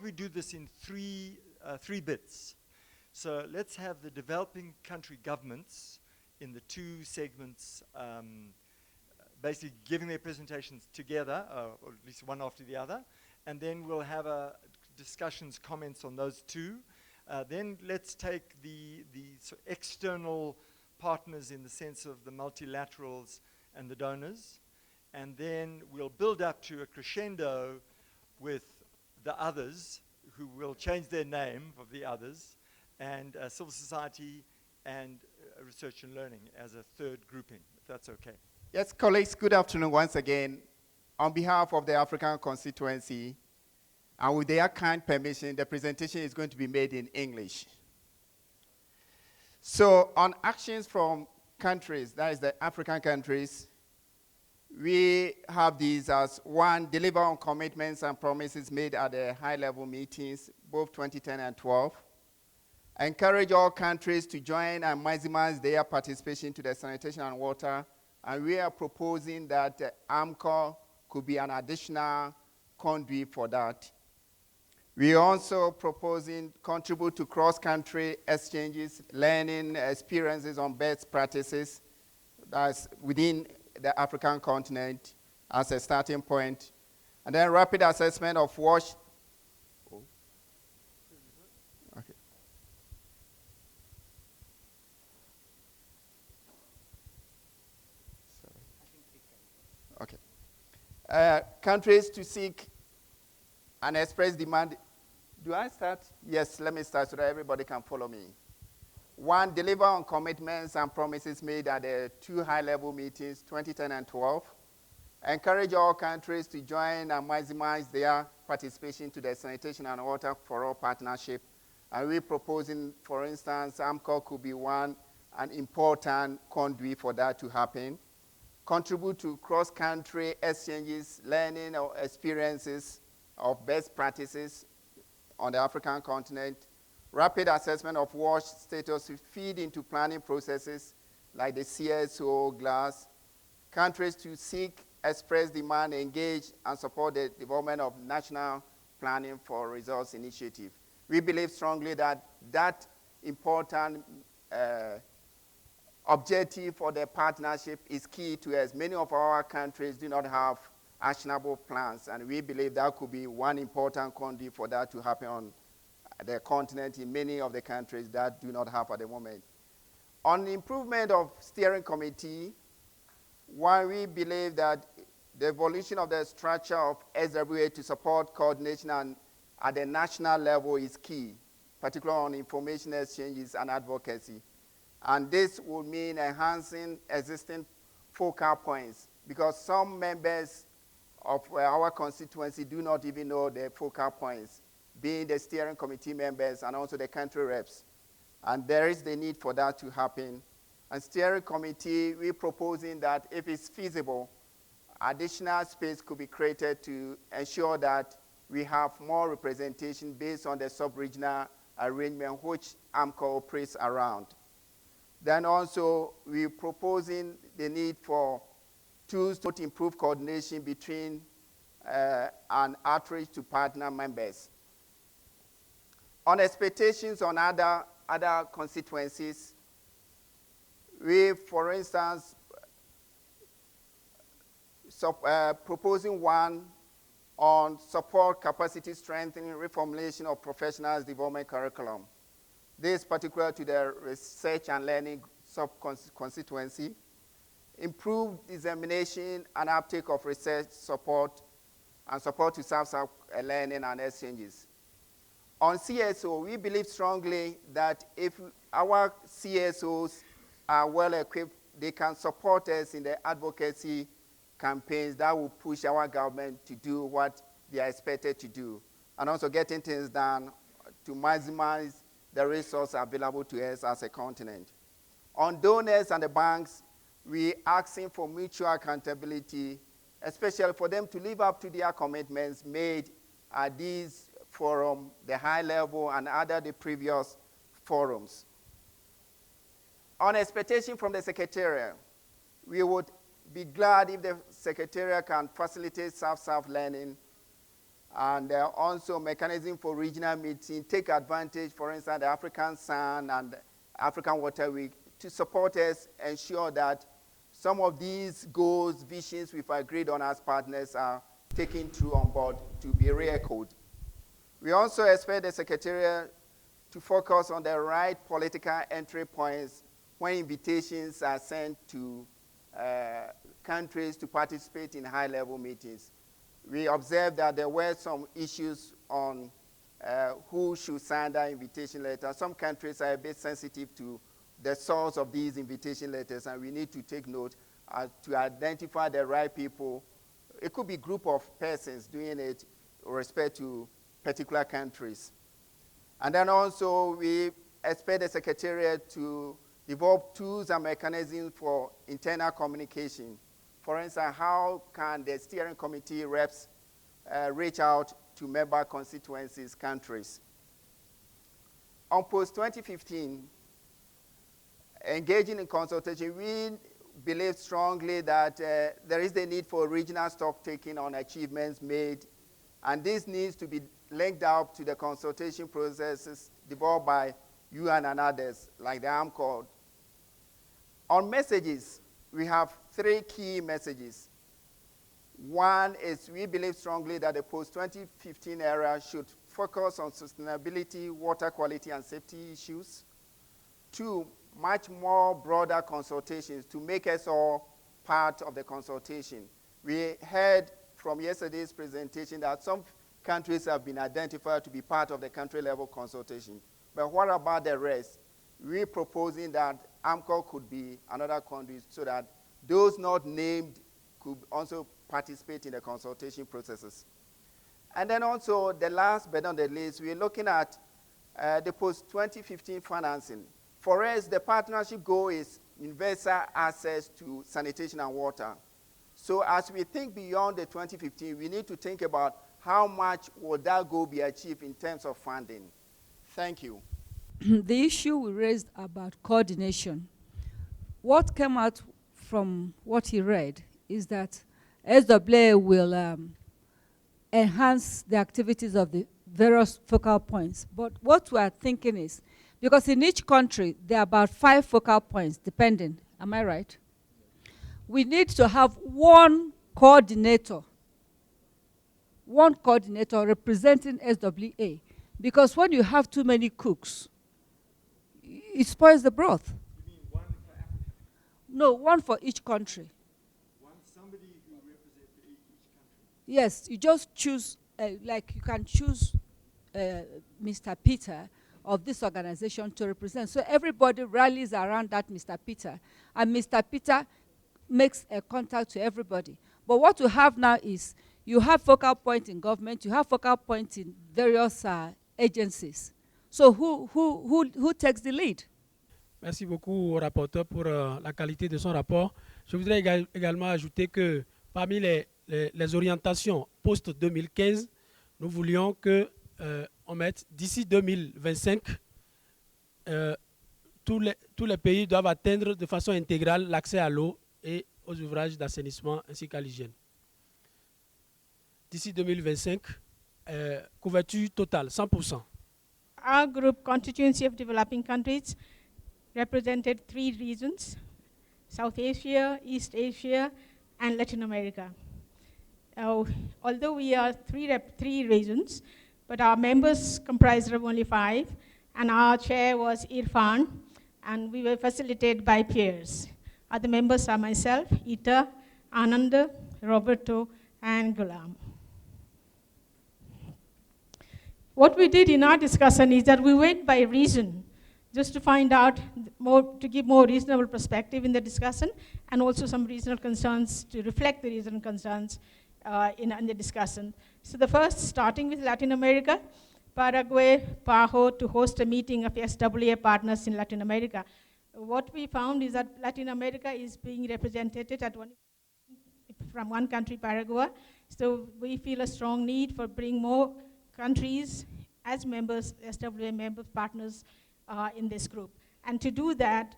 we do this in three bits. So let's have the developing country governments in the two segments, basically giving their presentations together, or at least one after the other, and then we'll have discussions, comments on those two. Then let's take the external partners in the sense of the multilaterals and the donors, and then we'll build up to a crescendo with the others, who will change their name of the others, and civil society and research and learning as a third grouping, if that's okay. Yes, colleagues, good afternoon once again. On behalf of the African constituency, and with their kind permission, the presentation is going to be made in English. So on actions from countries, that is the African countries, we have these as one, deliver on commitments and promises made at the high-level meetings, both 2010 and 12. Encourage all countries to join and maximize their participation to the sanitation and water. And we are proposing that AMCO could be an additional conduit for that. We are also proposing contribute to cross-country exchanges, learning experiences on best practices that's within the African continent as a starting point. And then rapid assessment of wash. Okay. Okay. Countries to seek and express demand. Do I start? Yes, let me start so that everybody can follow me. One, deliver on commitments and promises made at the two high-level meetings, 2010 and 12. Encourage all countries to join and maximize their participation to the Sanitation and Water for All partnership. And we're proposing, for instance, AMCO could be an important conduit for that to happen. Contribute to cross-country exchanges, learning or experiences of best practices on the African continent. Rapid assessment of wash status to feed into planning processes like the CSO, GLASS. Countries to seek, express demand, engage, and support the development of national planning for results initiative. We believe strongly that that important objective for the partnership is key to us. Many of our countries do not have actionable plans, and we believe that could be one important conduit for that to happen on the continent in many of the countries that do not have at the moment. On the improvement of steering committee, while we believe that the evolution of the structure of SWA to support coordination at the national level is key, particularly on information exchanges and advocacy. And this will mean enhancing existing focal points, because some members of our constituency do not even know the focal points, being the steering committee members and also the country reps. And there is the need for that to happen. And steering committee, we're proposing that if it's feasible, additional space could be created to ensure that we have more representation based on the sub-regional arrangement which AMCO operates around. Then also, we're proposing the need for tools to improve coordination between and outreach to partner members. On expectations on other constituencies, we, for instance, proposing one on support capacity strengthening, reformulation of professionals development curriculum. This is particular to the research and learning sub-constituency. Improved dissemination and uptake of research support and support to self-learning and exchanges. On CSO, we believe strongly that if our CSOs are well equipped, they can support us in the advocacy campaigns that will push our government to do what they are expected to do, and also getting things done to maximize the resources available to us as a continent. On donors and the banks, we're asking for mutual accountability, especially for them to live up to their commitments made at these forums, the high level and the previous forums. On expectation from the Secretariat, we would be glad if the Secretariat can facilitate self-learning And also mechanism for regional meeting, take advantage, for instance, the African Sun and African Water Week, to support us, ensure that some of these goals, visions we've agreed on as partners are taken through on board to be re-echoed. We also expect the Secretariat to focus on the right political entry points when invitations are sent to countries to participate in high-level meetings. We observed that there were some issues on who should sign that invitation letter. Some countries are a bit sensitive to the source of these invitation letters, and we need to take note to identify the right people. It could be a group of persons doing it with respect to particular countries. And then also, we expect the Secretariat to develop tools and mechanisms for internal communication. For instance, how can the steering committee reps reach out to member constituencies, countries? On post-2015, engaging in consultation, we believe strongly that there is the need for regional stock-taking on achievements made, and this needs to be linked up to the consultation processes developed by UN and others, like the AMCOD. On messages, we have 3 key messages. One is we believe strongly that the post-2015 era should focus on sustainability, water quality, and safety issues. 2, much more broader consultations to make us all part of the consultation. We heard from yesterday's presentation that some countries have been identified to be part of the country-level consultation. But what about the rest? We're proposing that AMCO could be another country so that those not named could also participate in the consultation processes. And then also, the last but not the least, we're looking at the post-2015 financing. For us, the partnership goal is universal access to sanitation and water. So as we think beyond the 2015, we need to think about how much will that goal be achieved in terms of funding. Thank you. The issue we raised about coordination, what came out from what he read is that SWA will enhance the activities of the various focal points. But what we are thinking is, because in each country, there are about 5 focal points, depending. Am I right? We need to have one coordinator representing SWA. Because when you have too many cooks, it spoils the broth. You mean one for Africa? No, one for each country. Somebody who represents each country? Yes, you just choose, like you can choose Mr. Peter of this organization to represent. So everybody rallies around that Mr. Peter, and Mr. Peter makes a contact to everybody. But what you have now is, you have focal point in government, you have focal point in various agencies. So who takes the lead? Merci beaucoup au rapporteur pour la qualité de son rapport. Je voudrais également ajouter que parmi les orientations post-2015, nous voulions que on mette d'ici 2025, tous les pays doivent atteindre de façon intégrale l'accès à l'eau et aux ouvrages d'assainissement ainsi qu'à l'hygiène. D'ici 2025, couverture totale, 100%. Our group, Constituency of Developing Countries, represented 3 regions: South Asia, East Asia, and Latin America. Although we are 3 regions, but our members comprised of only 5, and our chair was Irfan, and we were facilitated by peers. Other members are myself, Ita, Ananda, Roberto, and Gulam. What we did in our discussion is that we went by region, just to find out more, to give more reasonable perspective in the discussion, and also some regional concerns to reflect the regional concerns in the discussion. So the first, starting with Latin America, Paraguay, PAHO, to host a meeting of SWA partners in Latin America. What we found is that Latin America is being represented from one country, Paraguay. So we feel a strong need for bring more countries as members, SWA member partners in this group. And to do that,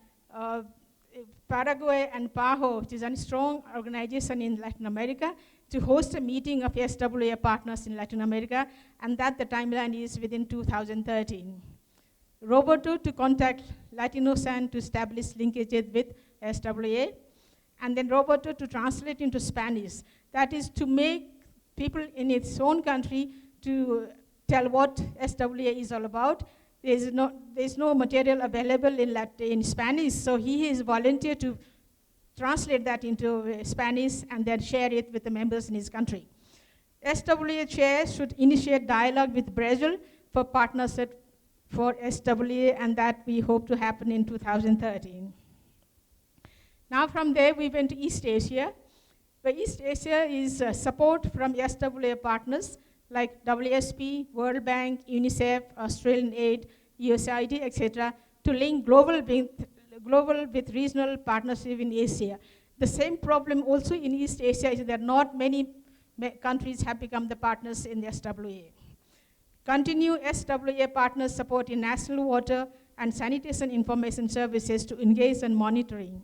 Paraguay and PAHO, which is a strong organization in Latin America, to host a meeting of SWA partners in Latin America, and that the timeline is within 2013. Roberto to contact Latino-SAN to establish linkages with SWA, and then Roberto to translate into Spanish. That is to make people in its own country to tell what SWA is all about. There's no material available in Spanish, so he is volunteered to translate that into Spanish and then share it with the members in his country. SWA chair should initiate dialogue with Brazil for partnership for SWA, and that we hope to happen in 2013. Now from there we went to East Asia. But East Asia is support from SWA partners like WSP, World Bank, UNICEF, Australian Aid, USAID, etc., to link global with regional partnership in Asia. The same problem also in East Asia is that not many countries have become the partners in the SWA. Continue SWA partners support in national water and sanitation information services to engage in monitoring.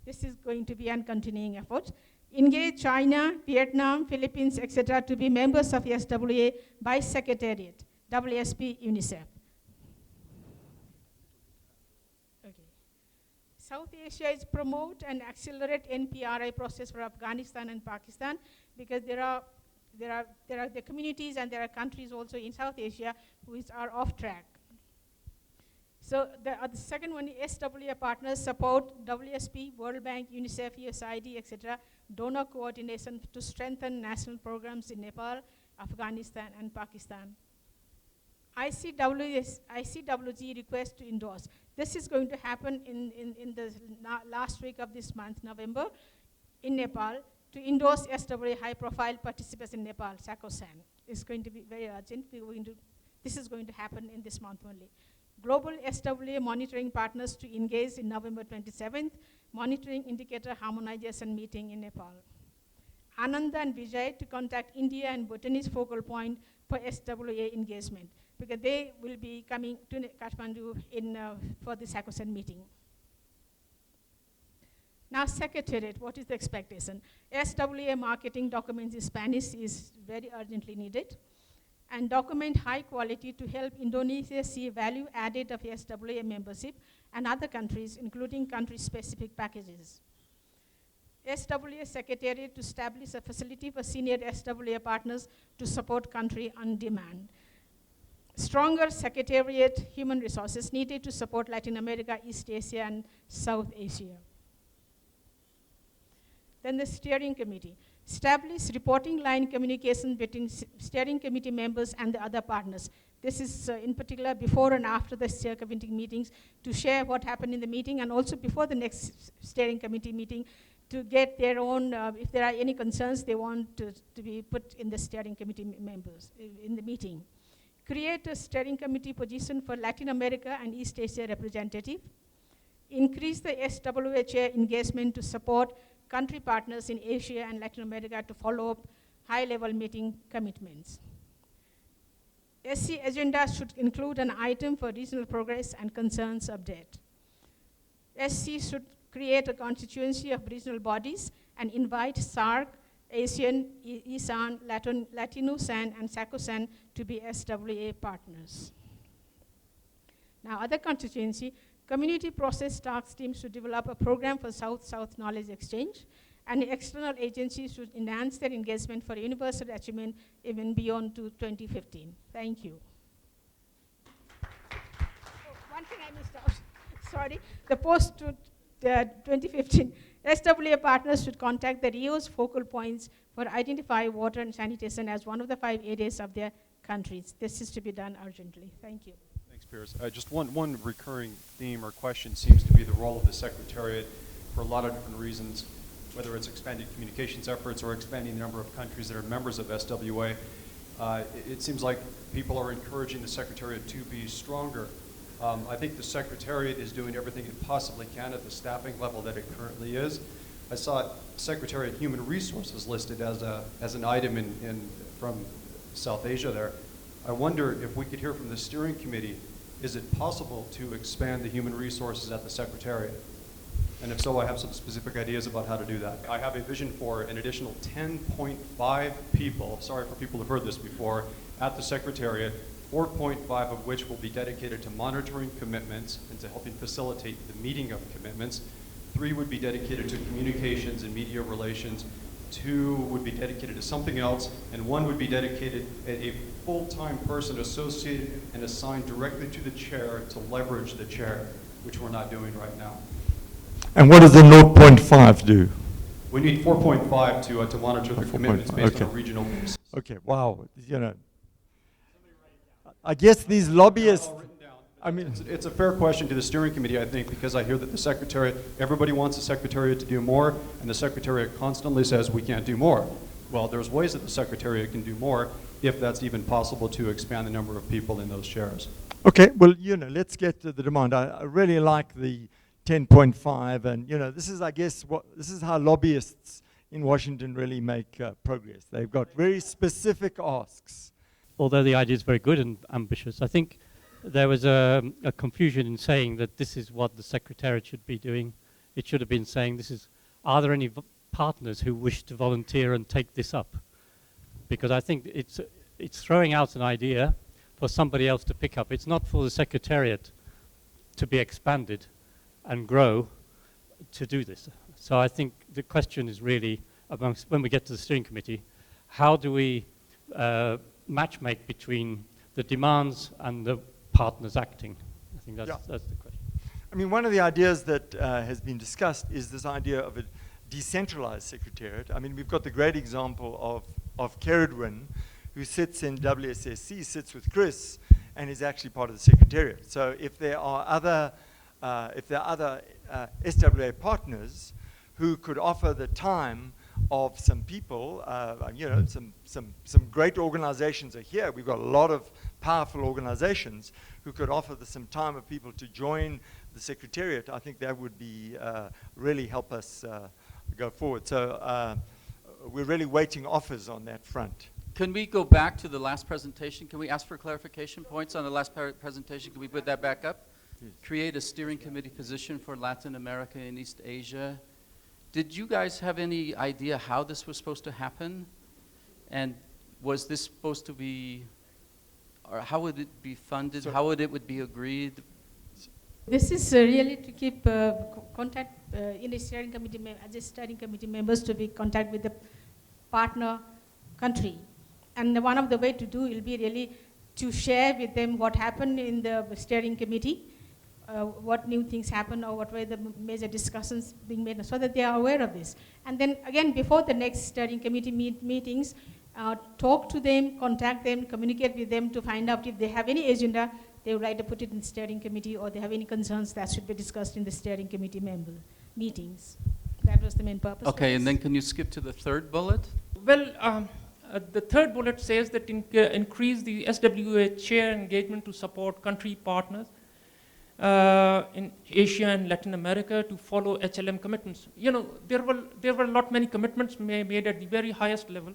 This is going to be a continuing effort. Engage China, Vietnam, Philippines, etc. to be members of SWA by Secretariat, WSP, UNICEF. Okay. South Asia is promote and accelerate NPRI process for Afghanistan and Pakistan, because there are the communities and there are countries also in South Asia which are off track. So the second one is SWA partners support WSP, World Bank, UNICEF, USAID, etc. donor coordination to strengthen national programs in Nepal, Afghanistan, and Pakistan. ICWG request to endorse. This is going to happen in the last week of this month, November, in Nepal, to endorse SWA high-profile participants in Nepal, SACO-SAN. It's going to be very urgent. This is going to happen in this month only. Global SWA monitoring partners to engage in November 27th, monitoring indicator harmonization meeting in Nepal. Ananda and Vijay to contact India and Bhutanese focal point for SWA engagement, because they will be coming to Kathmandu for the SACO-SAN meeting. Now, Secretariat, what is the expectation? SWA marketing documents in Spanish is very urgently needed, and document high quality to help Indonesia see value added of SWA membership and other countries, including country-specific packages. SWA Secretariat to establish a facility for senior SWA partners to support country on demand. Stronger Secretariat human resources needed to support Latin America, East Asia, and South Asia. Then the steering committee. Establish reporting line communication between steering committee members and the other partners. This is in particular before and after the steering committee meetings, to share what happened in the meeting, and also before the next steering committee meeting, to get their own, if there are any concerns they want to be put in the steering committee members in the meeting. Create a steering committee position for Latin America and East Asia representative. Increase the SWA chair engagement to support country partners in Asia and Latin America to follow up high-level meeting commitments. SC agenda should include an item for regional progress and concerns update. SC should create a constituency of regional bodies and invite SAARC, ASEAN, ESAN, Latino-SAN, and SACO-SAN to be SWA partners. Now, other constituency, community process task teams should develop a program for South-South knowledge exchange, and external agencies should enhance their engagement for universal achievement even beyond to 2015. Thank you. Oh, one thing I missed out. Sorry, the post to 2015. SWA partners should contact the Rio's focal points for identify water and sanitation as one of the 5 areas of their countries. This is to be done urgently. Thank you. Pierce. Just one recurring theme or question seems to be the role of the Secretariat for a lot of different reasons, whether it's expanding communications efforts or expanding the number of countries that are members of SWA. It seems like people are encouraging the Secretariat to be stronger. I think the Secretariat is doing everything it possibly can at the staffing level that it currently is. I saw Secretariat Human Resources listed as an item from South Asia there. I wonder if we could hear from the steering committee, is it possible to expand the human resources at the Secretariat? And if so, I have some specific ideas about how to do that. I have a vision for an additional 10.5 people, sorry for people who've heard this before, at the Secretariat, 4.5 of which will be dedicated to monitoring commitments and to helping facilitate the meeting of commitments. 3 would be dedicated to communications and media relations. 2 would be dedicated to something else, and 1 would be dedicated a full-time person associated and assigned directly to the chair to leverage the chair, which we're not doing right now. And what does the 0.5 do? We need 4.5 to monitor the commitments based okay. on a regional basis. Okay, wow, you know. I guess these lobbyists, I mean, It's a fair question to the steering committee, I think, because I hear that the Secretariat, everybody wants the Secretariat to do more, and the Secretariat constantly says we can't do more. Well, there's ways that the Secretariat can do more, if that's even possible, to expand the number of people in those chairs. okay, well, you know, let's get to the demand. I really like the 10.5, and, you know, this is, I guess, this is how lobbyists in Washington really make progress. They've got very specific asks. Although the idea is very good and ambitious, I think there was a confusion in saying that this is what the Secretariat should be doing. It should have been saying are there any partners who wish to volunteer and take this up? Because I think it's throwing out an idea for somebody else to pick up. It's not for the Secretariat to be expanded and grow to do this. So I think the question is really, when we get to the steering committee, how do we matchmake between the demands and the partners acting? I think that's the question. I mean, one of the ideas that has been discussed is this idea of a decentralized Secretariat. I mean, we've got the great example of Keredwin, who sits in WSSC, sits with Chris, and is actually part of the Secretariat. So if there are other SWA partners who could offer the time of some people, you know, some great organizations are here. We've got a lot of powerful organizations who could offer some time of people to join the Secretariat. I think that would be really help us go forward. So we're really waiting offers on that front. Can we go back to the last presentation? Can we ask for clarification points on the last presentation? Can we put that back up? Yes. Create a steering committee position for Latin America and East Asia. Did you guys have any idea how this was supposed to happen? And was this supposed to be, or how would it be funded? How would it be agreed? This is really to keep contact in the steering committee, as a steering committee members to be contact with the partner country. And one of the way to do will be really to share with them what happened in the steering committee, what new things happen, or what were the major discussions being made, so that they are aware of this. And then again, before the next steering committee meetings, talk to them, contact them, communicate with them to find out if they have any agenda, they would like to put it in the steering committee, or they have any concerns that should be discussed in the steering committee member meetings. That was the main purpose. Okay, and then can you skip to the third bullet? Well, the third bullet says that increase the SWA chair engagement to support country partners in Asia and Latin America to follow HLM commitments. You know, there were many commitments made at the very highest level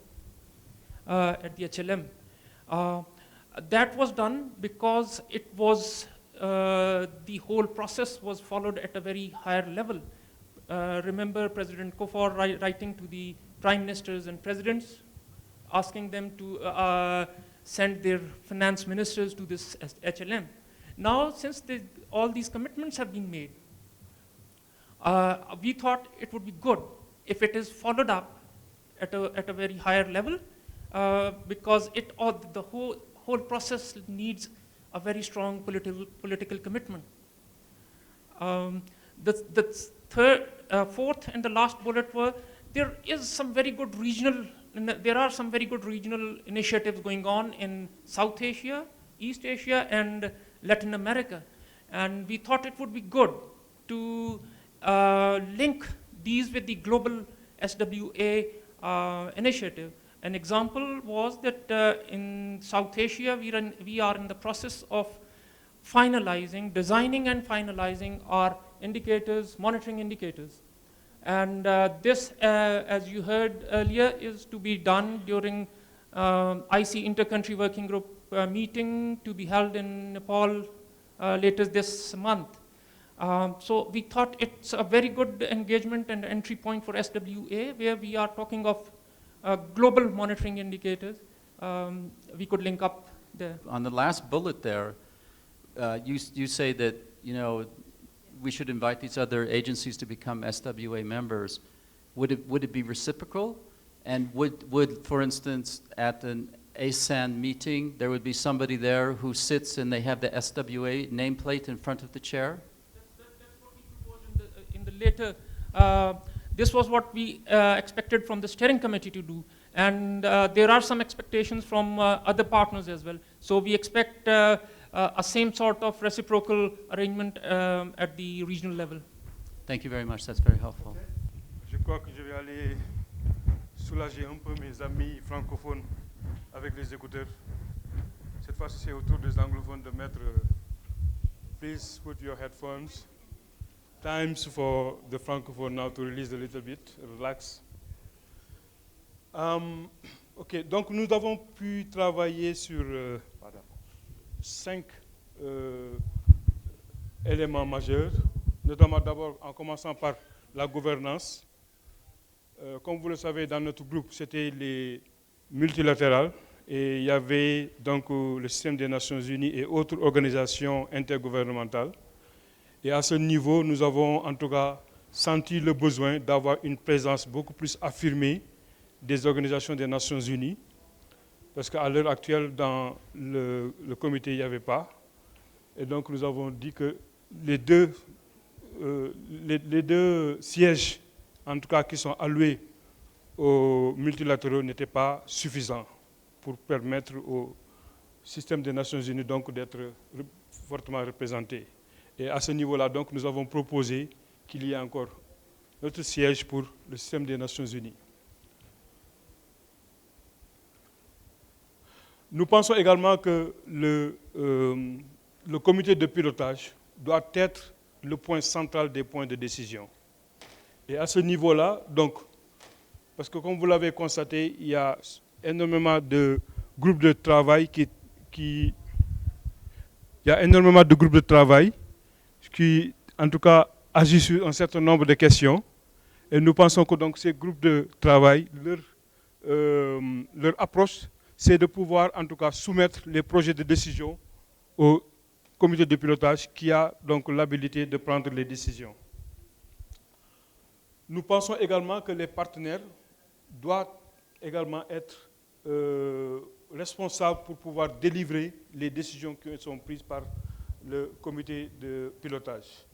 at the HLM. That was done because it was the whole process was followed at a very higher level. Remember President Kufuor writing to the prime ministers and presidents, asking them to send their finance ministers to this HLM. Now, since all these commitments have been made, we thought it would be good if it is followed up at a very higher level, because the whole process needs a very strong political commitment. The fourth and the last bullet were there are some very good regional initiatives going on in South Asia, East Asia, and Latin America. And we thought it would be good to link these with the global SWA initiative. An example was that in South Asia, we are in the process of designing and finalizing our indicators, monitoring indicators. And this, as you heard earlier, is to be done during IC Inter-Country Working Group meeting to be held in Nepal later this month. So we thought it's a very good engagement and entry point for SWA, where we are talking of global monitoring indicators. We could link up there. On the last bullet there, you say that, we should invite these other agencies to become SWA members. Would it be reciprocal? And would, for instance, at an ASAN meeting, there would be somebody there who sits and they have the SWA nameplate in front of the chair? That's what we proposed in the later. This was what we expected from the steering committee to do. And there are some expectations from other partners as well. So we expect a same sort of reciprocal arrangement at the regional level. Thank you very much. That's very helpful. Okay. Je crois que je vais aller soulager un peu mes amis francophones avec les écouteurs. Cette fois-ci, c'est au tour des anglophones de mettre. Please put your headphones. Times for the francophone now to release a little bit, relax. Ok, donc nous avons pu travailler sur 5 éléments majeurs, notamment d'abord en commençant par la gouvernance. Comme vous le savez, dans notre groupe, c'était les multilatérales et il y avait donc le système des Nations Unies et autres organisations intergouvernementales. Et à ce niveau, nous avons en tout cas senti le besoin d'avoir une présence beaucoup plus affirmée des organisations des Nations Unies, parce qu'à l'heure actuelle, dans le comité, il n'y avait pas. Et donc, nous avons dit que les deux sièges, en tout cas, qui sont alloués aux multilatéraux, n'étaient pas suffisants pour permettre au système des Nations Unies donc d'être fortement représenté. Et à ce niveau-là, donc, nous avons proposé qu'il y ait encore notre siège pour le système des Nations Unies. Nous pensons également que le comité de pilotage doit être le point central des points de décision. Et à ce niveau-là, donc, parce que comme vous l'avez constaté, il y a énormément de groupes de travail qui en tout cas, agissent sur un certain nombre de questions. Et nous pensons que donc, ces groupes de travail, leur approche, c'est de pouvoir en tout cas soumettre les projets de décision au comité de pilotage qui a donc l'habilité de prendre les décisions. Nous pensons également que les partenaires doivent également être responsables pour pouvoir délivrer les décisions qui sont prises par le comité de pilotage.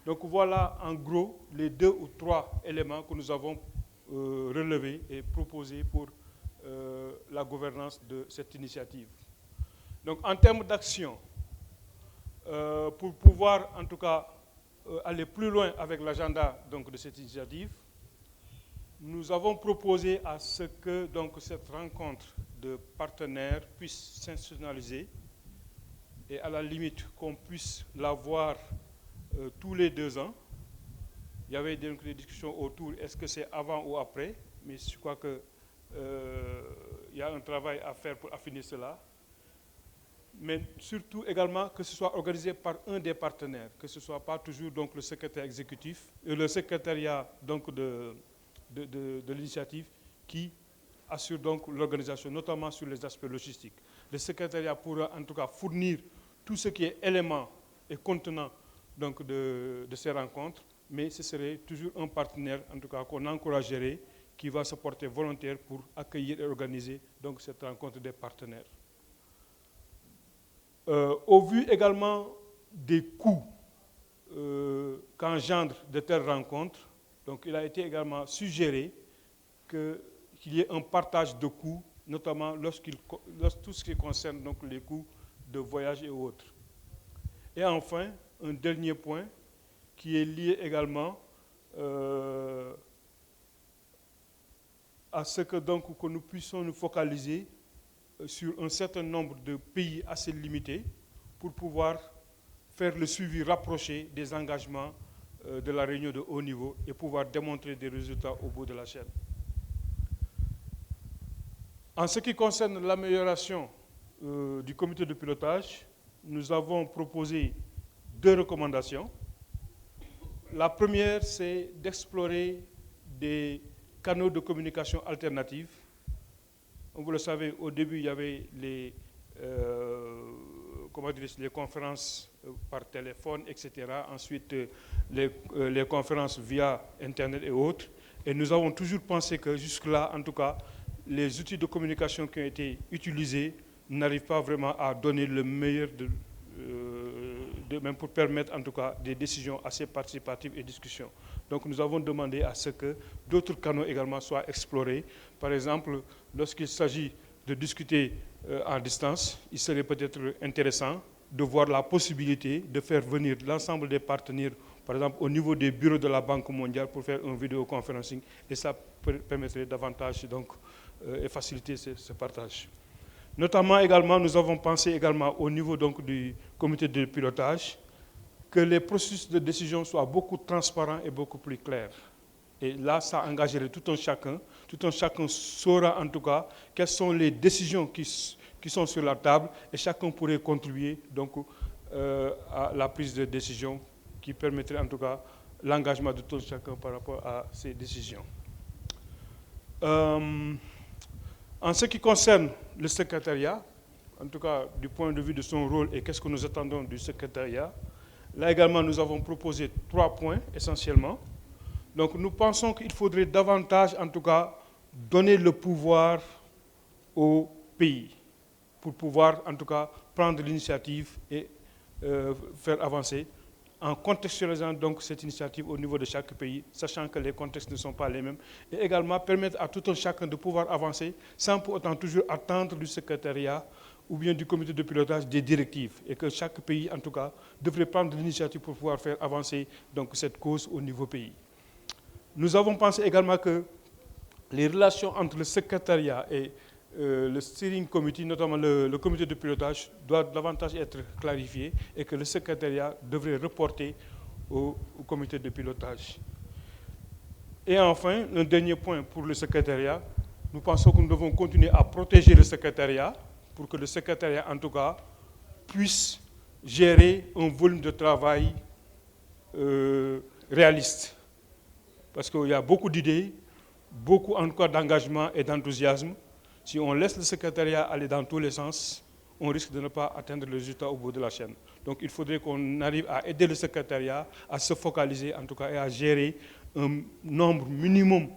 Donc voilà en gros les 2 ou 3 éléments que nous avons relevés et proposés pour la gouvernance de cette initiative. Donc en termes d'action, pour pouvoir en tout cas aller plus loin avec l'agenda de cette initiative, nous avons proposé à ce que donc, cette rencontre de partenaires puisse s'institutionnaliser et à la limite qu'on puisse la voir tous les 2 ans. Il y avait donc des discussions autour, est-ce que c'est avant ou après, mais je crois que il y a un travail à faire pour affiner cela, mais surtout également que ce soit organisé par un des partenaires, que ce ne soit pas toujours donc, le secrétaire exécutif, le secrétariat donc, de l'initiative qui assure donc l'organisation, notamment sur les aspects logistiques. Le secrétariat pourra en tout cas fournir tout ce qui est élément et contenant donc, de ces rencontres, mais ce serait toujours un partenaire en tout cas qu'on encouragerait qui va se porter volontaire pour accueillir et organiser donc, cette rencontre des partenaires. Au vu également des coûts qu'engendrent de telles rencontres, donc il a été également suggéré qu'il y ait un partage de coûts, notamment tout ce qui concerne donc, les coûts de voyage et autres. Et enfin, un dernier point qui est lié également à ce que, donc, que nous puissions nous focaliser sur un certain nombre de pays assez limités pour pouvoir faire le suivi rapproché des engagements de la réunion de haut niveau et pouvoir démontrer des résultats au bout de la chaîne. En ce qui concerne l'amélioration du comité de pilotage, nous avons proposé 2 recommandations. La première, c'est d'explorer des canaux de communication alternatifs. Vous le savez, au début, il y avait les conférences par téléphone, etc. Ensuite, les conférences via Internet et autres. Et nous avons toujours pensé que jusque-là, en tout cas, les outils de communication qui ont été utilisés n'arrivent pas vraiment à donner le meilleur même pour permettre en tout cas des décisions assez participatives et discussions. Donc nous avons demandé à ce que d'autres canaux également soient explorés. Par exemple, lorsqu'il s'agit de discuter en distance, il serait peut-être intéressant de voir la possibilité de faire venir l'ensemble des partenaires, par exemple au niveau des bureaux de la Banque mondiale pour faire un vidéoconferencing, et ça permettrait davantage donc, et faciliter ce partage. Notamment également, nous avons pensé également au niveau donc, du comité de pilotage que les processus de décision soient beaucoup transparents et beaucoup plus clairs. Et là, ça engagerait tout un chacun. Tout un chacun saura en tout cas quelles sont les décisions qui sont sur la table et chacun pourrait contribuer donc, à la prise de décision qui permettrait en tout cas l'engagement de tout un chacun par rapport à ces décisions. En ce qui concerne le secrétariat, en tout cas du point de vue de son rôle et qu'est-ce que nous attendons du secrétariat, là également nous avons proposé 3 points essentiellement. Donc nous pensons qu'il faudrait davantage en tout cas donner le pouvoir au pays pour pouvoir en tout cas prendre l'initiative et faire avancer en contextualisant donc cette initiative au niveau de chaque pays, sachant que les contextes ne sont pas les mêmes, et également permettre à tout un chacun de pouvoir avancer sans pour autant toujours attendre du secrétariat ou bien du comité de pilotage des directives, et que chaque pays, en tout cas, devrait prendre l'initiative pour pouvoir faire avancer donc, cette cause au niveau pays. Nous avons pensé également que les relations entre le secrétariat et le steering committee, notamment le comité de pilotage, doit davantage être clarifié et que le secrétariat devrait reporter au comité de pilotage. Et enfin, un dernier point pour le secrétariat, nous pensons que nous devons continuer à protéger le secrétariat pour que le secrétariat, en tout cas, puisse gérer un volume de travail réaliste. Parce qu'il y a beaucoup d'idées, beaucoup encore d'engagement et d'enthousiasme. Si on laisse le secrétariat aller dans tous les sens, on risque de ne pas atteindre le résultat au bout de la chaîne. Donc il faudrait qu'on arrive à aider le secrétariat à se focaliser, en tout cas, et à gérer un nombre minimum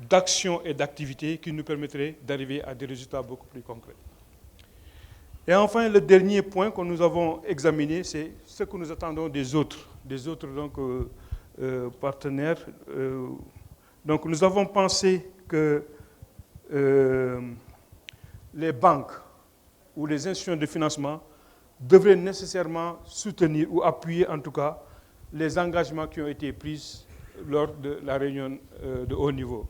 d'actions et d'activités qui nous permettraient d'arriver à des résultats beaucoup plus concrets. Et enfin, le dernier point que nous avons examiné, c'est ce que nous attendons des autres donc, partenaires. Donc nous avons pensé que les banques ou les institutions de financement devraient nécessairement soutenir ou appuyer en tout cas les engagements qui ont été pris lors de la réunion de haut niveau,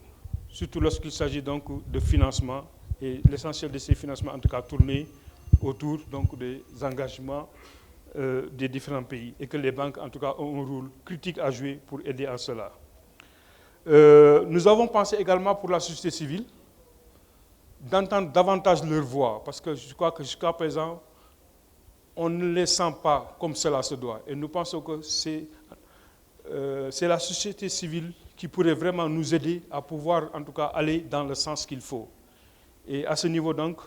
surtout lorsqu'il s'agit donc de financement et l'essentiel de ces financements en tout cas tournés autour donc des engagements des différents pays et que les banques en tout cas ont un rôle critique à jouer pour aider à cela. Nous avons pensé également pour la société civile d'entendre davantage leur voix, parce que je crois que jusqu'à présent, on ne les sent pas comme cela se doit. Et nous pensons que c'est la société civile qui pourrait vraiment nous aider à pouvoir, en tout cas, aller dans le sens qu'il faut. Et à ce niveau, donc,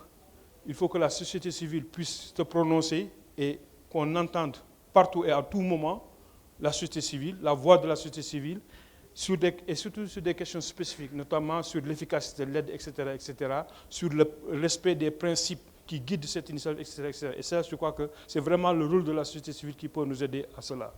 il faut que la société civile puisse se prononcer et qu'on entende partout et à tout moment la société civile, la voix de la société civile, et surtout sur des questions spécifiques, notamment sur l'efficacité de l'aide, etc., sur le respect des principes qui guident cette initiative, etc. Et ça, je crois que c'est vraiment le rôle de la société civile qui peut nous aider à cela.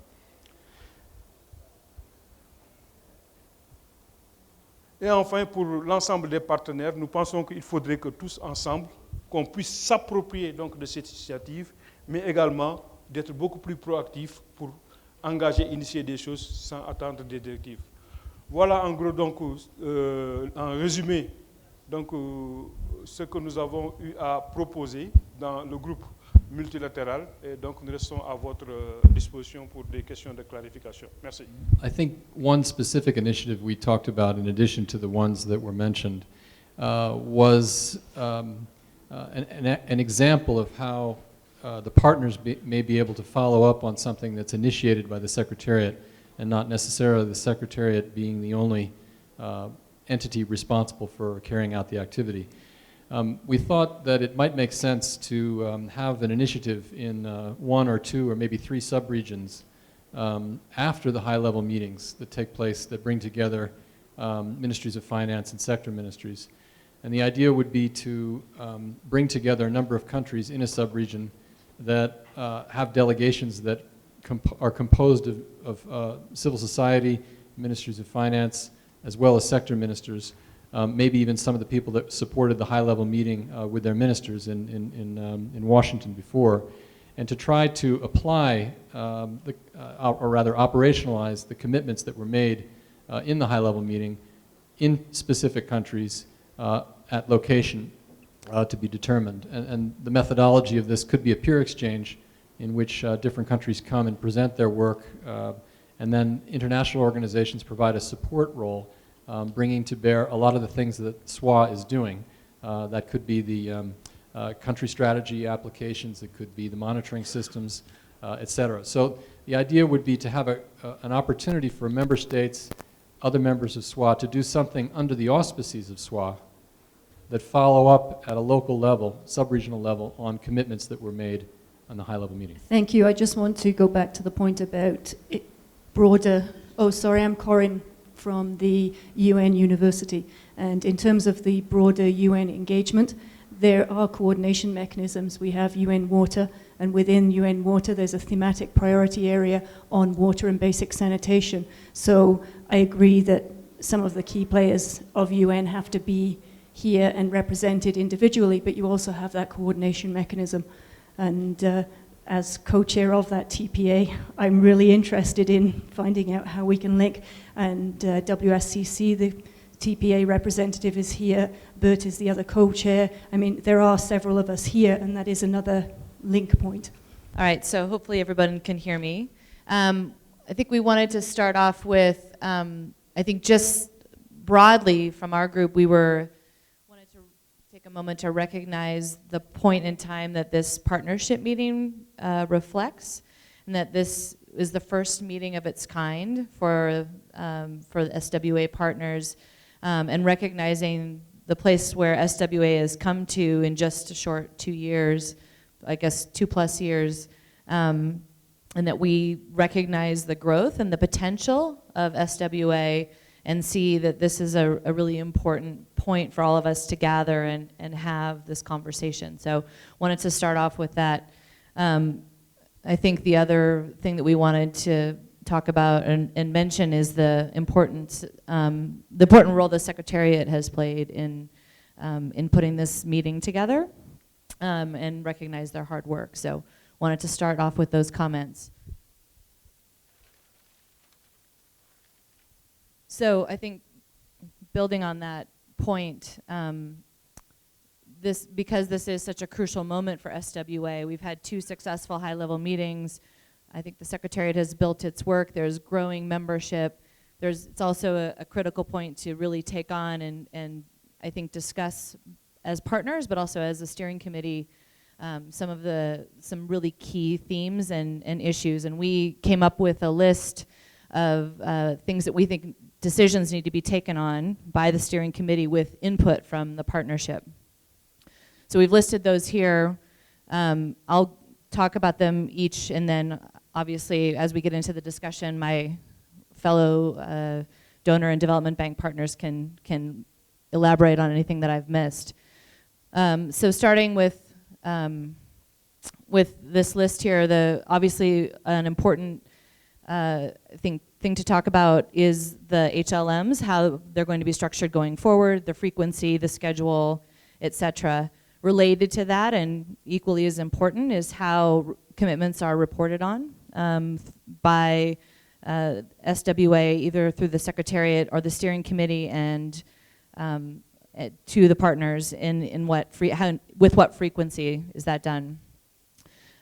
Et enfin, pour l'ensemble des partenaires, nous pensons qu'il faudrait que tous ensemble, qu'on puisse s'approprier donc de cette initiative, mais également d'être beaucoup plus proactifs pour engager, initier des choses sans attendre des directives. Voilà en gros donc, en résumé, donc, ce que nous avons eu à proposer dans le groupe multilatéral, et donc nous restons à votre disposition pour des questions de clarification. Merci. I think one specific initiative we talked about, in addition to the ones that were mentioned, was an example of how the partners may be able to follow up on something that's initiated by the Secretariat and not necessarily the Secretariat being the only entity responsible for carrying out the activity. We thought that it might make sense to have an initiative in 1 or 2 or maybe 3 subregions after the high-level meetings that take place that bring together ministries of finance and sector ministries. And the idea would be to bring together a number of countries in a subregion that have delegations that are composed of civil society, ministries of finance, as well as sector ministers, maybe even some of the people that supported the high-level meeting with their ministers in Washington before, and to try to apply, or rather operationalize the commitments that were made in the high-level meeting in specific countries at location to be determined. And the methodology of this could be a peer exchange in which different countries come and present their work, and then international organizations provide a support role, bringing to bear a lot of the things that SWA is doing. That could be the country strategy applications, it could be the monitoring systems, et cetera. So the idea would be to have an opportunity for member states, other members of SWA, to do something under the auspices of SWA that follow up at a local level, sub-regional level, on commitments that were made on the high-level meeting. Thank you. I just want to go back to the point about broader... Oh, sorry, I'm Corinne from the UN University. And in terms of the broader UN engagement, there are coordination mechanisms. We have UN Water, and within UN Water there's a thematic priority area on water and basic sanitation. So I agree that some of the key players of UN have to be here and represented individually, but you also have that coordination mechanism. And as co-chair of that TPA, I'm really interested in finding out how we can link. And WSCC, the TPA representative, is here. Bert is the other co-chair. I mean, there are several of us here, and that is another link point. All right, so hopefully everyone can hear me. I think we wanted to start off with, I think just broadly from our group, wanted to take a moment to recognize the point in time that this partnership meeting reflects, and that this is the first meeting of its kind for SWA partners, and recognizing the place where SWA has come to in just a short 2 years, I guess 2+ years, and that we recognize the growth and the potential of SWA and see that this is a really important point for all of us to gather and have this conversation. So wanted to start off with that. I think the other thing that we wanted to talk about and mention is the important role the Secretariat has played in putting this meeting together, and recognize their hard work. So wanted to start off with those comments. So I think building on that point, because this is such a crucial moment for SWA, we've had 2 successful high-level meetings. I think the Secretariat has built its work. There's growing membership. It's also a critical point to really take on and I think discuss as partners, but also as a steering committee, some really key themes and issues. And we came up with a list of things that we think decisions need to be taken on by the steering committee with input from the partnership. So we've listed those here. I'll talk about them each, and then obviously as we get into the discussion, my fellow donor and development bank partners can elaborate on anything that I've missed. So starting with this list here, obviously an important thing to talk about is the HLMs, how they're going to be structured going forward, the frequency, the schedule, et cetera. Related to that, and equally as important, is how commitments are reported on by SWA, either through the Secretariat or the steering committee, and to the partners with what frequency is that done.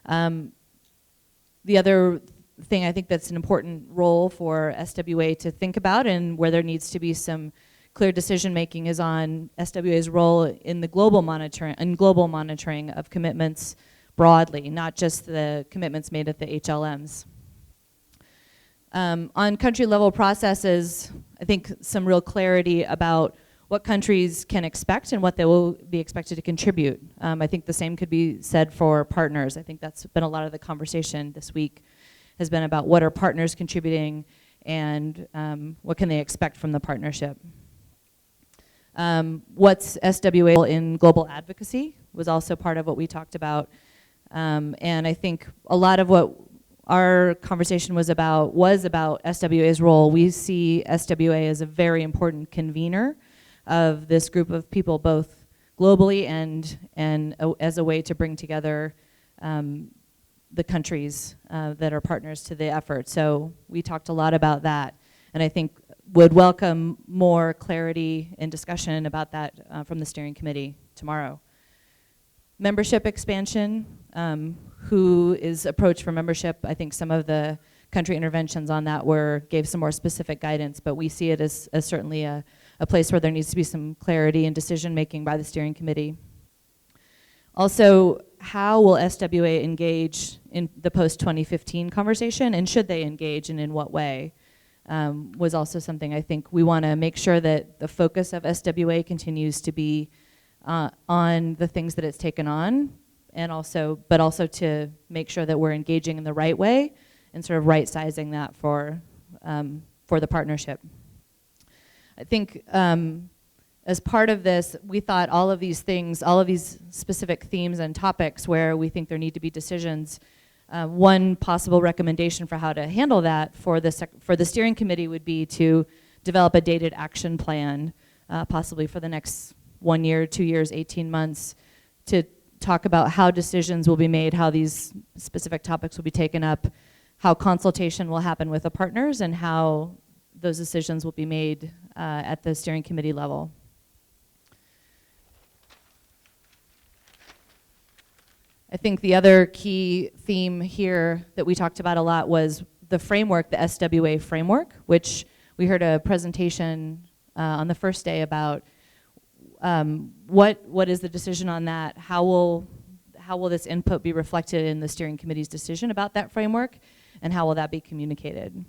The other thing I think that's an important role for SWA to think about, and where there needs to be some clear decision making, is on SWA's role in the global monitoring of commitments broadly, not just the commitments made at the HLMs. On country level processes, I think some real clarity about what countries can expect and what they will be expected to contribute. I think the same could be said for partners. I think that's been a lot of the conversation this week has been about what are partners contributing and what can they expect from the partnership. What's SWA in global advocacy was also part of what we talked about. And I think a lot of what our conversation was about SWA's role. We see SWA as a very important convener of this group of people, both globally and as a way to bring together the countries that are partners to the effort. So we talked a lot about that, and I think would welcome more clarity and discussion about that from the steering committee tomorrow. Membership expansion, who is approached for membership. I think some of the country interventions on that gave some more specific guidance, but we see it as certainly a place where there needs to be some clarity and decision making by the steering committee. Also, how will SWA engage in the post-2015 conversation, and should they engage, and in what way? Was also something I think we want to make sure that the focus of SWA continues to be on the things that it's taken on, and but also to make sure that we're engaging in the right way and sort of right-sizing that for the partnership. I think as part of this, we thought all of these things, all of these specific themes and topics where we think there need to be decisions, one possible recommendation for how to handle that for the steering committee would be to develop a dated action plan, possibly for the next 1 year, 2 years, 18 months, to talk about how decisions will be made, how these specific topics will be taken up, how consultation will happen with the partners, and how those decisions will be made at the steering committee level. I think the other key theme here that we talked about a lot was the framework, the SWA framework, which we heard a presentation on the first day about what is the decision on that, how will this input be reflected in the steering committee's decision about that framework, and how will that be communicated.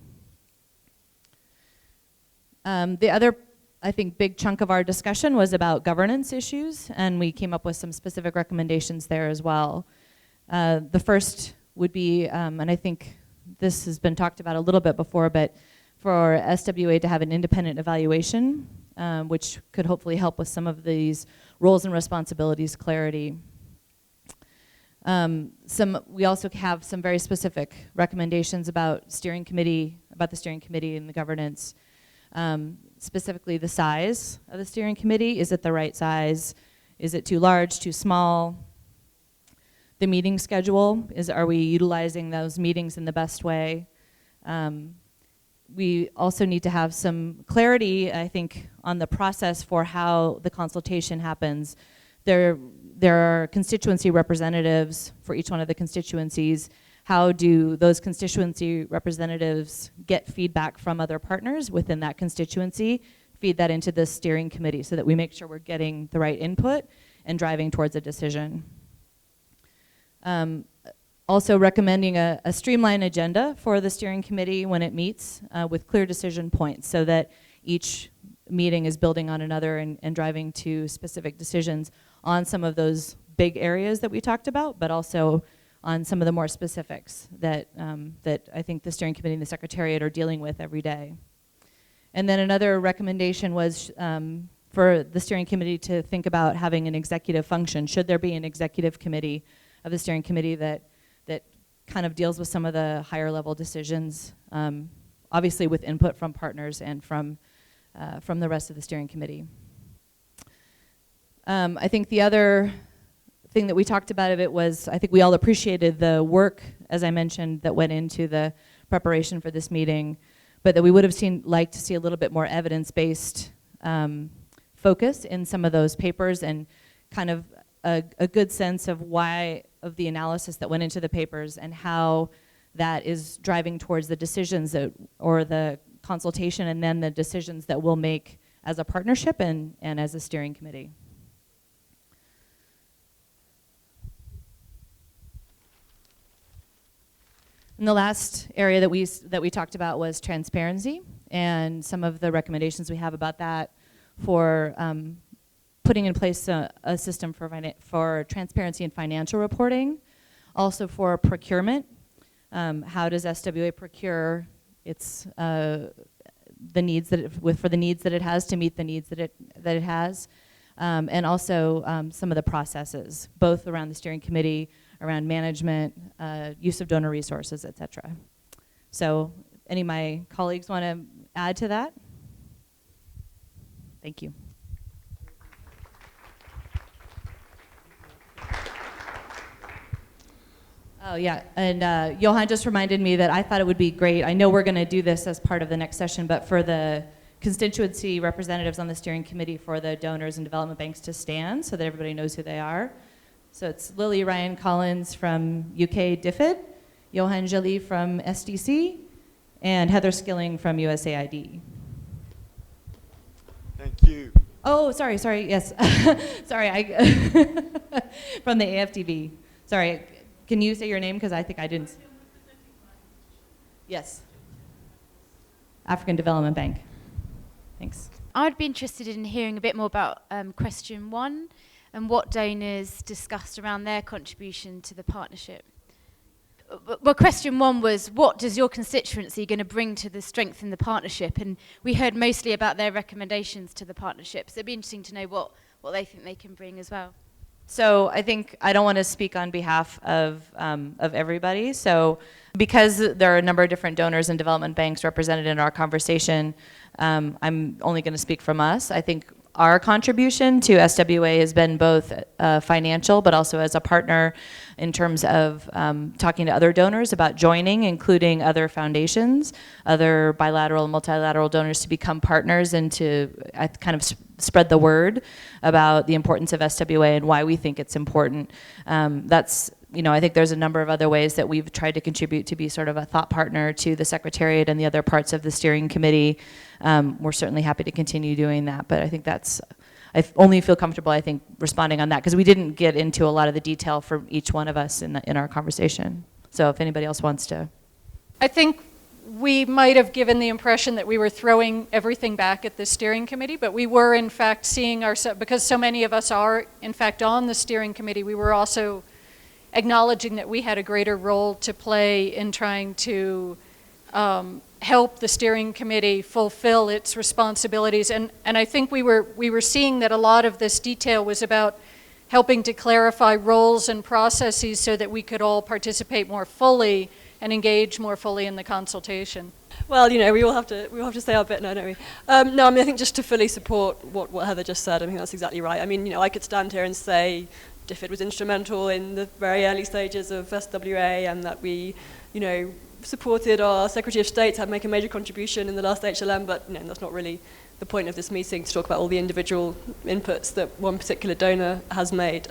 The other, I think, big chunk of our discussion was about governance issues, and we came up with some specific recommendations there as well. The first would be, and I think this has been talked about a little bit before, but for SWA to have an independent evaluation, which could hopefully help with some of these roles and responsibilities clarity. We also have some very specific recommendations about the steering committee and the governance. Specifically the size of the steering committee. Is it the right size? Is it too large, too small? The meeting schedule, are we utilizing those meetings in the best way? We also need to have some clarity, I think, on the process for how the consultation happens. There are constituency representatives for each one of the constituencies. How do those constituency representatives get feedback from other partners within that constituency, feed that into the steering committee so that we make sure we're getting the right input and driving towards a decision. Also recommending a streamlined agenda for the steering committee when it meets with clear decision points so that each meeting is building on another and driving to specific decisions on some of those big areas that we talked about, but also on some of the more specifics that I think the steering committee and the secretariat are dealing with every day. And then another recommendation was for the steering committee to think about having an executive function. Should there be an executive committee of the steering committee that kind of deals with some of the higher level decisions, obviously with input from partners and from the rest of the steering committee. I think the other thing that we talked about of it was, I think we all appreciated the work, as I mentioned, that went into the preparation for this meeting, but that we would have liked to see a little bit more evidence-based focus in some of those papers, and kind of a good sense of the analysis that went into the papers and how that is driving towards the decisions or the consultation and then the decisions that we'll make as a partnership and as a steering committee. And the last area that we talked about was transparency, and some of the recommendations we have about that for putting in place a system for transparency and financial reporting, also for procurement. How does SWA procure its the needs that for the needs that it has to meet the needs that it has, and also some of the processes, both around the steering committee, around management, use of donor resources, et cetera. So, any of my colleagues want to add to that? Thank you. Oh yeah, and Johan just reminded me that I thought it would be great. I know we're going to do this as part of the next session, but for the constituency representatives on the steering committee for the donors and development banks to stand so that everybody knows who they are. So it's Lily Ryan Collins from UK DFID, Johan Joly from SDC, and Heather Skilling from USAID. Thank you. Oh, sorry, yes. Sorry, from the AFDB. Sorry, can you say your name? Because I think I didn't. Yes. African Development Bank. Thanks. I'd be interested in hearing a bit more about question 1 and what donors discussed around their contribution to the partnership. Well, question 1 was, what does your constituency going to bring to the strengthen the partnership? And we heard mostly about their recommendations to the partnership. So it'd be interesting to know what they think they can bring as well. So I think I don't want to speak on behalf of everybody. So because there are a number of different donors and development banks represented in our conversation, I'm only going to speak from us. I think our contribution to SWA has been both financial, but also as a partner in terms of talking to other donors about joining, including other foundations, other bilateral and multilateral donors to become partners and to kind of spread the word about the importance of SWA and why we think it's important. That's, you know, I think there's a number of other ways that we've tried to contribute to be sort of a thought partner to the Secretariat and the other parts of the steering committee. We're certainly happy to continue doing that, but I think that's, I only feel comfortable, I think, responding on that, because we didn't get into a lot of the detail from each one of us in our conversation. So if anybody else wants to. I think we might have given the impression that we were throwing everything back at the steering committee, but we were in fact seeing ourselves, because so many of us are in fact on the steering committee, we were also acknowledging that we had a greater role to play in trying to help the steering committee fulfill its responsibilities. And I think we were seeing that a lot of this detail was about helping to clarify roles and processes so that we could all participate more fully and engage more fully in the consultation. Well, you know, we all have to say our bit now, don't we? No, I mean, I think just to fully support what Heather just said, I think that's exactly right. I mean, you know, I could stand here and say DFID was instrumental in the very early stages of SWA, and that we, you know, supported our Secretary of State to make a major contribution in the last HLM, but, you know, that's not really the point of this meeting, to talk about all the individual inputs that one particular donor has made.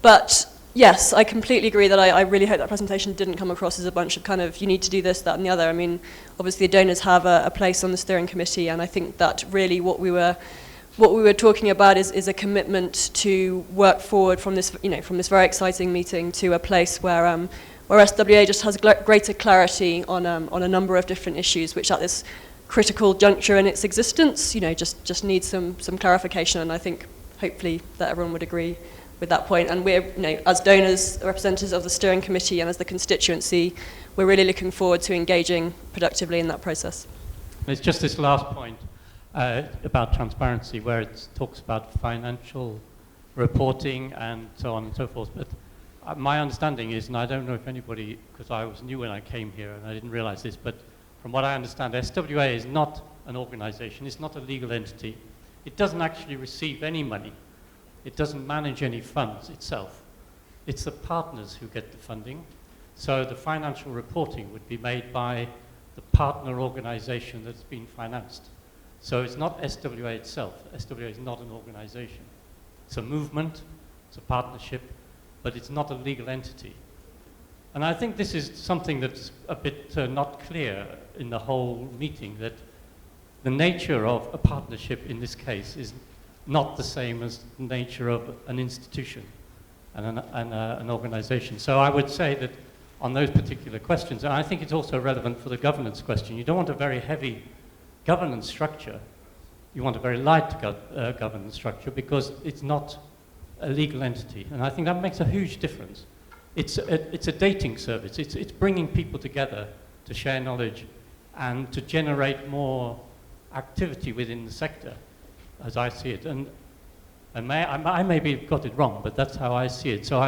But yes, I completely agree that I really hope that presentation didn't come across as a bunch of kind of, you need to do this, that, and the other. I mean, obviously the donors have a place on the steering committee, and I think that really what we were talking about is a commitment to work forward from this, you know, from this very exciting meeting to a place where SWA just has greater clarity on a number of different issues, which at this critical juncture in its existence, you know, just needs some clarification. And I think hopefully that everyone would agree with that point. And we're, you know, as donors, representatives of the steering committee, and as the constituency, we're really looking forward to engaging productively in that process. It's just this last point about transparency, where it talks about financial reporting and so on and so forth. But my understanding is, and I don't know if anybody, because I was new when I came here and I didn't realize this, but from what I understand, SWA is not an organization, it's not a legal entity. It doesn't actually receive any money. It doesn't manage any funds itself. It's the partners who get the funding. So the financial reporting would be made by the partner organization that's been financed. So it's not SWA itself. SWA is not an organization. It's a movement, it's a partnership, but it's not a legal entity. And I think this is something that's a bit not clear in the whole meeting, that the nature of a partnership in this case is not the same as the nature of an institution and an organization. So I would say that on those particular questions. And I think it's also relevant for the governance question. You don't want a very heavy governance structure. You want a very light governance structure because it's not a legal entity. And I think that makes a huge difference. It's a dating service. It's bringing people together to share knowledge and to generate more activity within the sector, as I see it. And I maybe got it wrong, but that's how I see it. So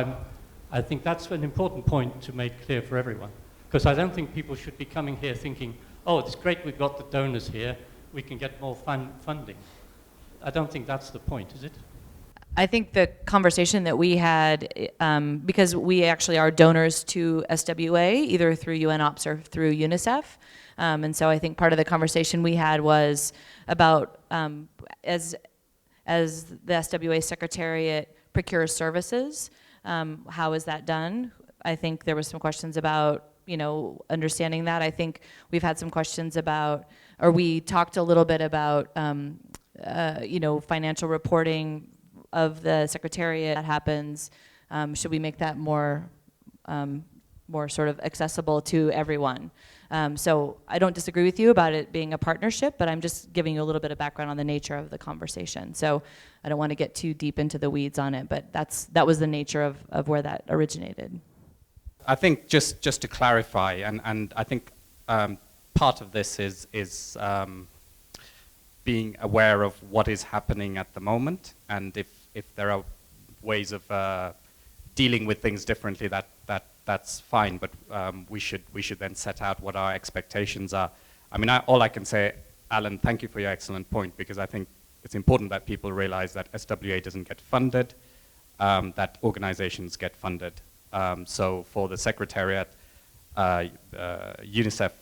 I think that's an important point to make clear for everyone. Because I don't think people should be coming here thinking, oh, it's great we've got the donors here, we can get more funding. I don't think that's the point, is it? I think the conversation that we had, because we actually are donors to SWA, either through UN Ops or through UNICEF, and so I think part of the conversation we had was about, as the SWA Secretariat procures services, how is that done? I think there was some questions about, understanding that. I think we've had some questions about, or we talked a little bit about, financial reporting of the Secretariat that happens. Should we make that more sort of accessible to everyone? So I don't disagree with you about it being a partnership, but I'm just giving you a little bit of background on the nature of the conversation. So I don't want to get too deep into the weeds on it, but that was the nature of where that originated. I think just to clarify, and I think part of this is being aware of what is happening at the moment, and if there are ways of dealing with things differently, that's fine. But we should then set out what our expectations are. I mean, all I can say, Alan, thank you for your excellent point, because I think it's important that people realize that SWA doesn't get funded, that organizations get funded. So for the Secretariat, UNICEF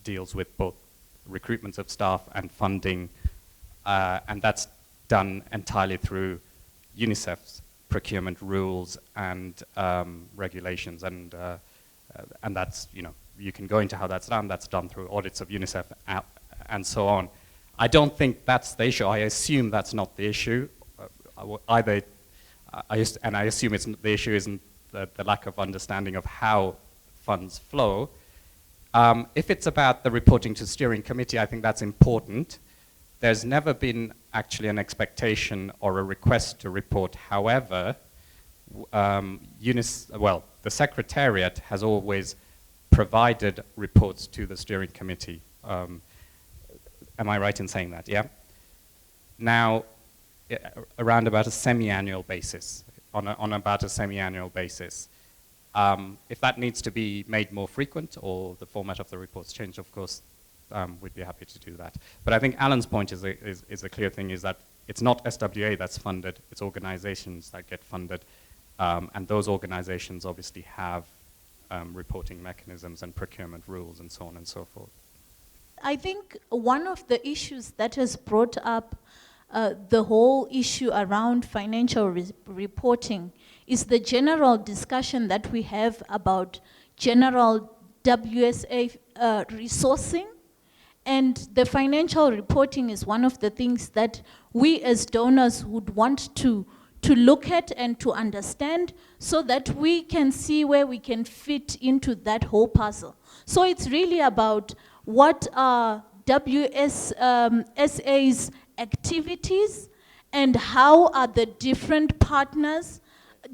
deals with both recruitments of staff and funding, and that's done entirely through UNICEF's procurement rules and regulations, and that's, you can go into how that's done. That's done through audits of UNICEF and so on. I don't think that's the issue. I assume that's not the issue. Either, I assume the issue isn't the lack of understanding of how funds flow. If it's about the reporting to steering committee, I think that's important. There's never been actually an expectation or a request to report. However, the Secretariat has always provided reports to the steering committee. Am I right in saying that? Yeah? Now, around about a semi-annual basis, on about a semi-annual basis. If that needs to be made more frequent or the format of the reports changed, of course, we'd be happy to do that. But I think Alan's point is a clear thing, is that it's not SWA that's funded, it's organizations that get funded, and those organizations obviously have reporting mechanisms and procurement rules and so on and so forth. I think one of the issues that has brought up the whole issue around financial reporting is the general discussion that we have about general WSA resourcing. And the financial reporting is one of the things that we as donors would want to look at and to understand, so that we can see where we can fit into that whole puzzle. So it's really about what are WSA's activities and how are the different partners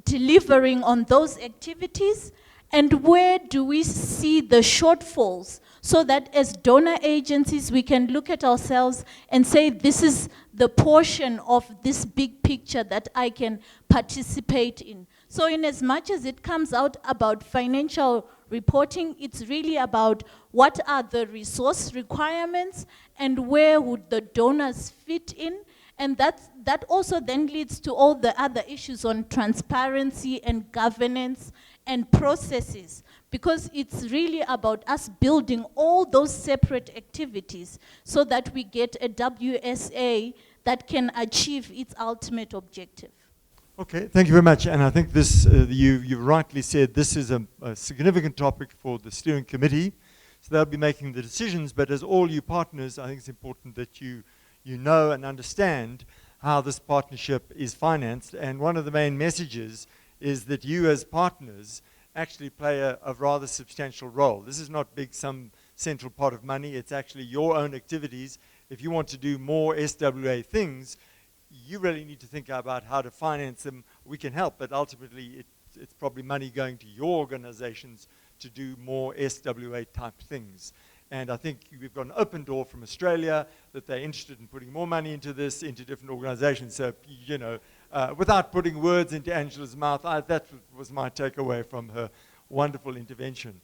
delivering on those activities, and where do we see the shortfalls, so that as donor agencies we can look at ourselves and say, this is the portion of this big picture that I can participate in. So in as much as it comes out about financial reporting, it's really about what are the resource requirements and where would the donors fit in. And that also then leads to all the other issues on transparency and governance and processes, because it's really about us building all those separate activities so that we get a WSA that can achieve its ultimate objective. Okay, thank you very much. And I think this, you rightly said, this is a significant topic for the steering committee. So they'll be making the decisions, but as all you partners, I think it's important that you know and understand how this partnership is financed. And one of the main messages is that you as partners actually play a rather substantial role. This is not big some central pot of money. It's actually your own activities. If you want to do more SWA things, you really need to think about how to finance them. We can help, but ultimately it's probably money going to your organizations to do more SWA type things. And I think we've got an open door from Australia that they're interested in putting more money into this, into different organizations. So, you know, without putting words into Angela's mouth, that was my takeaway from her wonderful intervention.